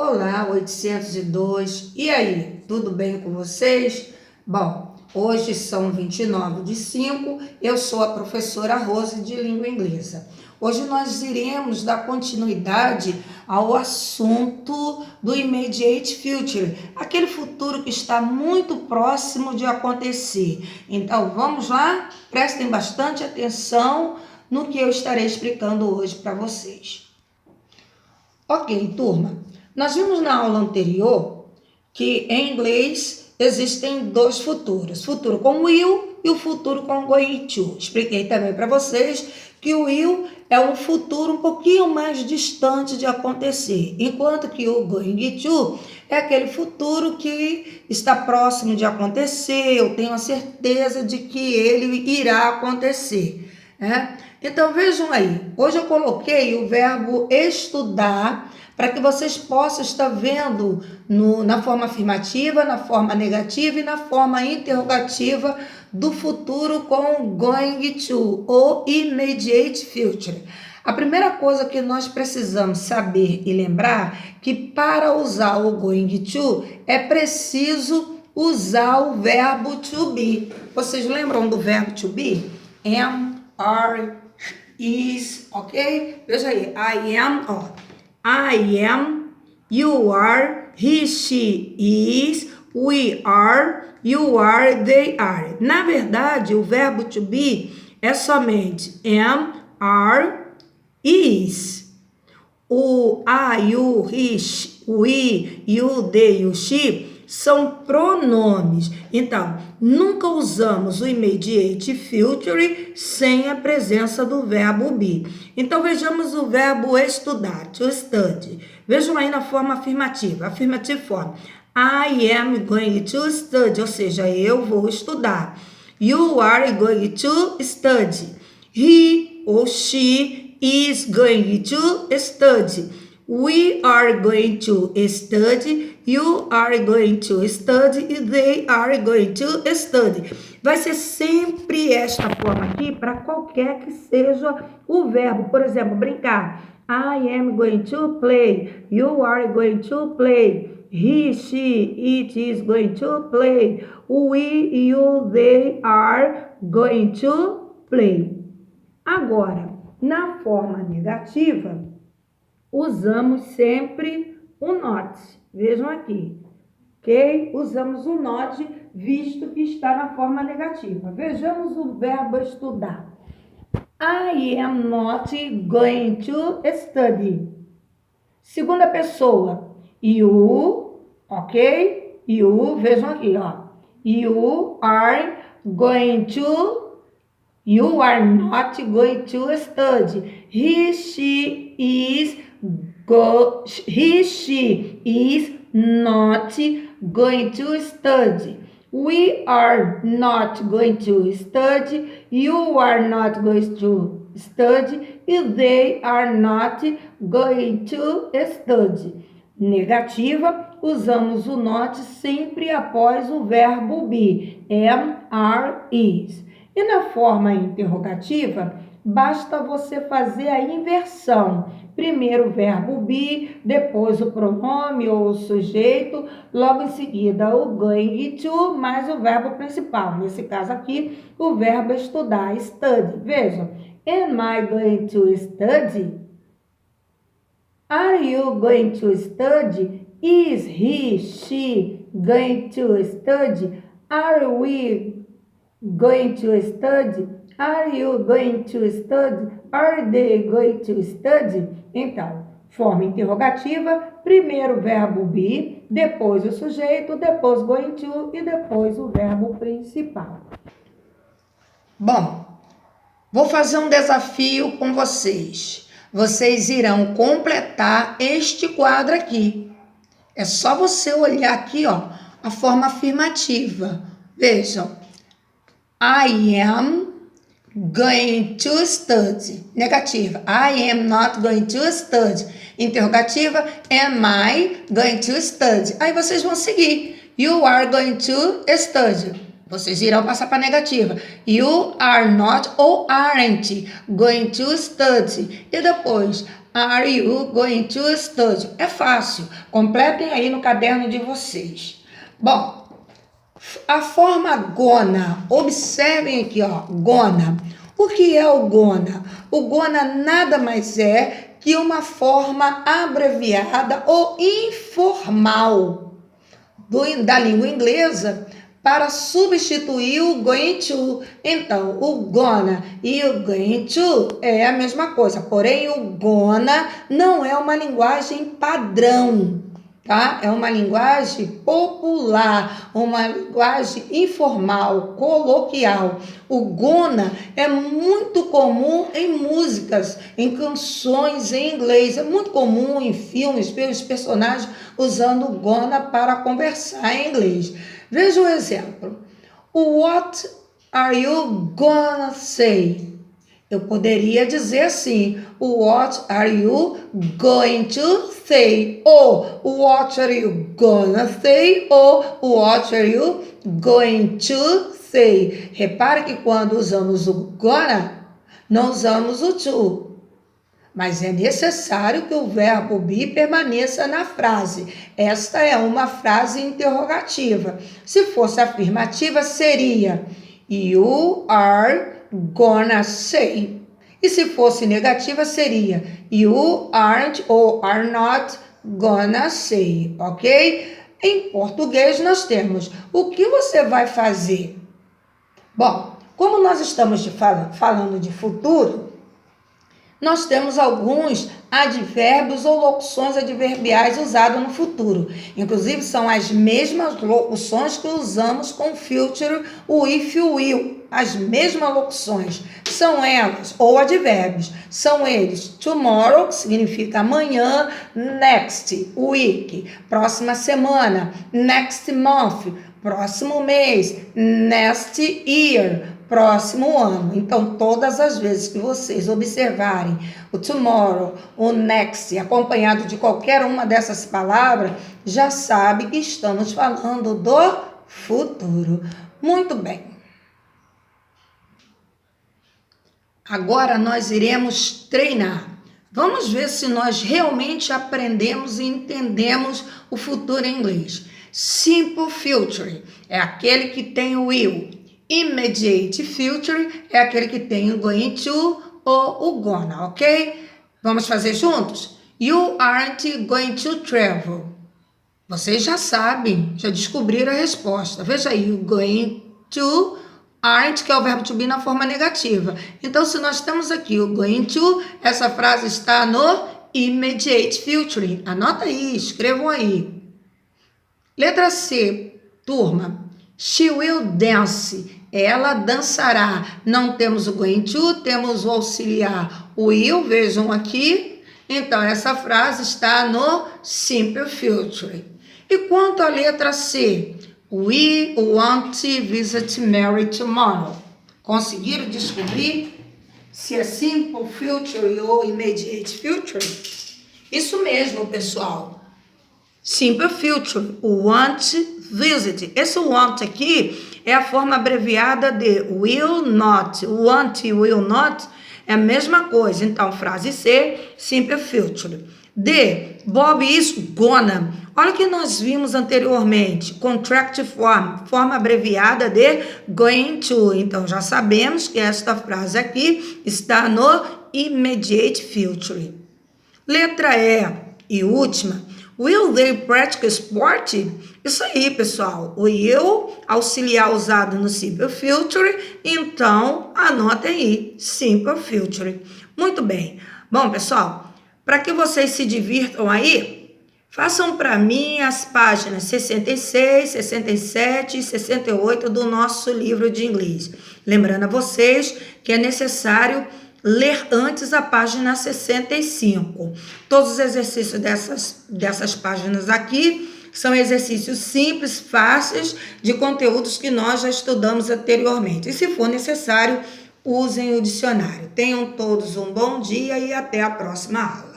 Olá, 802. E aí, tudo bem com vocês? Bom, hoje são 29/5. Eu sou a professora Rose de Língua Inglesa. Hoje nós iremos dar continuidade ao assunto do immediate future, aquele futuro que está muito próximo de acontecer. Então, vamos lá? Prestem bastante atenção no que eu estarei explicando hoje para vocês. Ok, turma. Nós vimos na aula anterior que em inglês existem dois futuros, futuro com will e o futuro com going to. Expliquei também para vocês que o will é um futuro um pouquinho mais distante de acontecer, enquanto que o going to é aquele futuro que está próximo de acontecer, eu tenho a certeza de que ele irá acontecer, né? Então vejam aí, hoje eu coloquei o verbo estudar para que vocês possam estar vendo na forma afirmativa, na forma negativa e na forma interrogativa do futuro com going to ou immediate future. A primeira coisa que nós precisamos saber e lembrar que para usar o going to é preciso usar o verbo to be. Vocês lembram do verbo to be? Am, are, is, ok? Veja aí, I am, ó. I am, you are, he, she, is, we are, you are, they are. Na verdade, o verbo to be é somente am, are, is. O I, you, he, we, you, they, you, she são pronomes. Então, nunca usamos o immediate future sem a presença do verbo be. Então, vejamos o verbo estudar, to study. Vejam aí na forma afirmativa, affirmative form. I am going to study, ou seja, eu vou estudar. You are going to study. He ou she is going to study. We are going to study, you are going to study e they are going to study. Vai ser sempre esta forma aqui para qualquer que seja o verbo. Por exemplo, brincar. I am going to play, you are going to play, he, she, it is going to play, we, you, they are going to play. Agora, na forma negativa, usamos sempre o not. Vejam aqui, ok? Usamos o not, visto que está na forma negativa. Vejamos o verbo estudar. I am not going to study. Segunda pessoa, you, ok? You, vejam aqui, ó. You are going to... You are not going to study. He, she is not going to study. We are not going to study. You are not going to study. And they are not going to study. Negativa, usamos o not sempre após o verbo be. Am, are, is. E na forma interrogativa, basta você fazer a inversão. Primeiro o verbo be, depois o pronome ou o sujeito, logo em seguida o going to, mais o verbo principal. Nesse caso aqui, o verbo estudar, study. Vejam, am I going to study? Are you going to study? Is he, she going to study? Are we going to study? Are you going to study? Are they going to study? Então, forma interrogativa, primeiro o verbo be, depois o sujeito, depois going to e depois o verbo principal. Bom, vou fazer um desafio com vocês. Vocês irão completar este quadro aqui. É só você olhar aqui, ó, a forma afirmativa. Vejam. I am going to study. Negativa. I am not going to study. Interrogativa. Am I going to study? Aí vocês vão seguir. You are going to study. Vocês irão passar para a negativa. You are not ou aren't going to study. E depois, are you going to study? É fácil. Completem aí no caderno de vocês. Bom, a forma gonna. Observem aqui, ó. Gonna. O que é o gonna? O gonna nada mais é que uma forma abreviada ou informal da língua inglesa para substituir o going to. Então, o gonna e o going to é a mesma coisa, porém o gonna não é uma linguagem padrão, tá? É uma linguagem popular, uma linguagem informal, coloquial. O gonna é muito comum em músicas, em canções em inglês. É muito comum em filmes, pelos personagens usando o gonna para conversar em inglês. Veja um exemplo. What are you gonna say? Eu poderia dizer assim, what are you going to say? Ou what are you gonna say? Ou what are you going to say? Repare que quando usamos o gonna, não usamos o to. Mas é necessário que o verbo be permaneça na frase. Esta é uma frase interrogativa. Se fosse afirmativa, seria you are gonna say. E se fosse negativa, seria you aren't ou are not gonna say, ok? Em português, nós temos o que você vai fazer. Bom, como nós estamos falando de futuro, nós temos alguns advérbios ou locuções adverbiais usados no futuro. Inclusive, são as mesmas locuções que usamos com future, o if e o will. As mesmas locuções. São elas, ou advérbios, são eles tomorrow, que significa amanhã, next, week, próxima semana, next month, próximo mês, next year, próximo ano. Então, todas as vezes que vocês observarem o tomorrow, o next, acompanhado de qualquer uma dessas palavras, já sabe que estamos falando do futuro. Muito bem. Agora nós iremos treinar. Vamos ver se nós realmente aprendemos e entendemos o futuro em inglês. Simple future é aquele que tem o will. Immediate future é aquele que tem o going to ou o gonna, ok? Vamos fazer juntos? You aren't going to travel. Vocês já sabem, já descobriram a resposta. Veja aí, o going to, aren't, que é o verbo to be na forma negativa. Então, se nós temos aqui o going to, essa frase está no immediate future. Anota aí, escrevam aí. Letra C, turma. She will dance. Ela dançará. Não temos o going to, temos o auxiliar will, vejam aqui. Então, essa frase está no simple future. E quanto à letra C? We want to visit Mary tomorrow. Conseguiram descobrir se é simple future ou immediate future? Isso mesmo, pessoal. Simple future, want visit. Esse want aqui é a forma abreviada de will not. Want e will not é a mesma coisa. Então, frase C, simple future. D, Bob is gonna. Olha o que nós vimos anteriormente. Contract form, forma abreviada de going to. Então, já sabemos que esta frase aqui está no immediate future. Letra E e última. Will they practice sport? Isso aí, pessoal. O will, auxiliar usado no simple future. Então, anotem aí. Simple future. Muito bem. Bom, pessoal, para que vocês se divirtam aí, façam para mim as páginas 66, 67 e 68 do nosso livro de inglês. Lembrando a vocês que é necessário ler antes a página 65. Todos os exercícios dessas páginas aqui são exercícios simples, fáceis, de conteúdos que nós já estudamos anteriormente. E se for necessário, usem o dicionário. Tenham todos um bom dia e até a próxima aula.